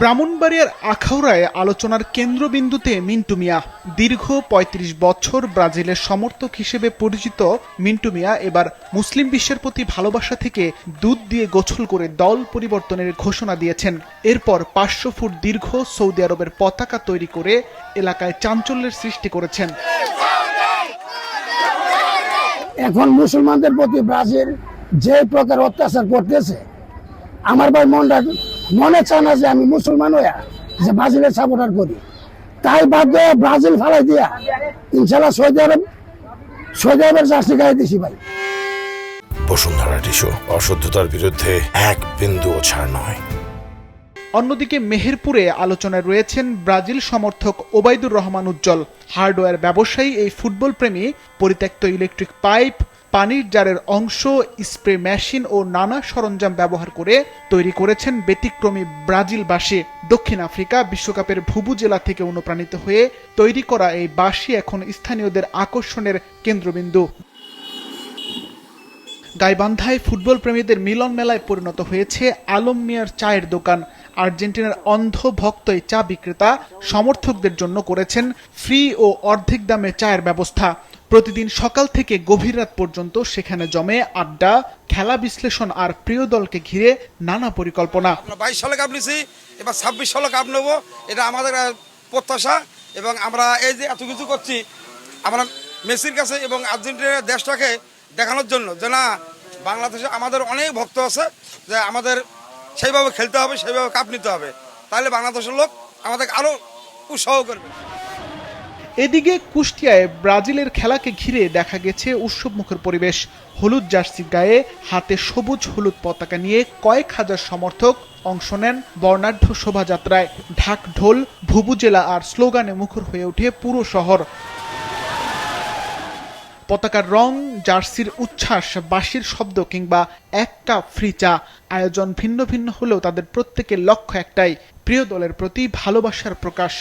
ব্রাহ্মণবাড়িয়ার আখাউড়ায় আলোচনার কেন্দ্রবিন্দুতে মিন্টু মিয়া। দীর্ঘ ৩৫ বছর ব্রাজিলের সমর্থক হিসেবে পরিচিত মিন্টু মিয়া এবার মুসলিম বিশ্বের প্রতি ভালোবাসা থেকে দুধ দিয়ে গোছল করে দল পরিবর্তনের ঘোষণা দিয়েছেন। এরপর ৫০০ ফুট দীর্ঘ সৌদি আরবের পতাকা তৈরি করে এলাকায় চাঞ্চল্যের সৃষ্টি করেছেন। এখন মুসলমানদের প্রতি ব্রাজিল যে প্রকার অত্যাচার করতেছে, আমার ভাই মনে চায় না যে আমি মুসলমান হইয়া যে ব্রাজিলের সাপোর্টার করি। তাই বাধ্য হয়ে ব্রাজিল ফালাই দিয়া ইনশাল্লাহ সৌদি আরবের জার্সি গায়ে দিছি ভাই। বসুন্ধরা টিস্যু, অশুদ্ধতার বিরুদ্ধে এক বিন্দুও ছাড় নয়। অন্যদিকে মেহেরপুরে আলোচনায় রয়েছেন ব্রাজিল সমর্থক ওবায়দুর রহমান উজ্জ্বল। হার্ডওয়্যার ব্যবসায়ী এই ফুটবল প্রেমী পরিত্যক্ত ইলেকট্রিক পাইপ, পানির জারের অংশ, স্প্রে মেশিন ও নানা সরঞ্জাম ব্যবহার করে তৈরি করেছেন ব্যতিক্রমী ব্রাজিলবাসী। দক্ষিণ আফ্রিকা বিশ্বকাপের ভুবু জেলা থেকে অনুপ্রাণিত হয়ে তৈরি করা এই বাঁশি এখন স্থানীয়দের আকর্ষণের কেন্দ্রবিন্দু। গাইবান্ধায় ফুটবল প্রেমীদের মিলন মেলায় পরিণত হয়েছে আলম মিয়ার চায়ের দোকান। আর্জেন্টিনার অন্ধ ভক্ত এই চা বিক্রেতা সমর্থকদের জন্য করেছেন ফ্রি ও অর্ধেক দামে চায়ের ব্যবস্থা। প্রতিদিন সকাল থেকে গভীর রাত পর্যন্ত সেখানে জমে আড্ডা, খেলা বিশ্লেষণ আর প্রিয় দলকে ঘিরে নানা পরিকল্পনা। 22 সালে কাপ নিছি, এবার 26 সালে কাপ নেব, এটা আমাদের প্রত্যাশা। এবং আমরা এই যে এত কিছু করছি আমরা মেসির কাছে এবং আর্জেন্টিনার দেশটাকে দেখানোর জন্য যে না, বাংলাদেশে আমাদের অনেক ভক্ত আছে, যে আমাদের সেইভাবে খেলতে হবে, সেইভাবে কাপ নিতে হবে, তাহলে বাংলাদেশের লোক আমাদের আরো উৎসাহ করবে। এদিকে কুষ্টিয়ায় ব্রাজিলের খেলাকে ঘিরে দেখা গেছে উৎসবমুখর পরিবেশ। হলুদ জার্সি গায়ে হাতে সবুজ হলুদ পতাকা নিয়ে কয়েক হাজার সমর্থক অংশ নেন বর্ণাঢ্য শোভাযাত্রায়। ঢাক ঢোল, ভুবুজেলা আর স্লোগানে মুখর হয়ে ওঠে পুরো শহর। পতাকার রং, জার্সির উচ্ছ্বাস, বাঁশির শব্দ কিংবা এক কাপ ফ্রি চা, আয়োজন ভিন্ন ভিন্ন হলেও তাদের প্রত্যেকের লক্ষ্য একটাই, প্রিয় দলের প্রতি ভালোবাসার প্রকাশ।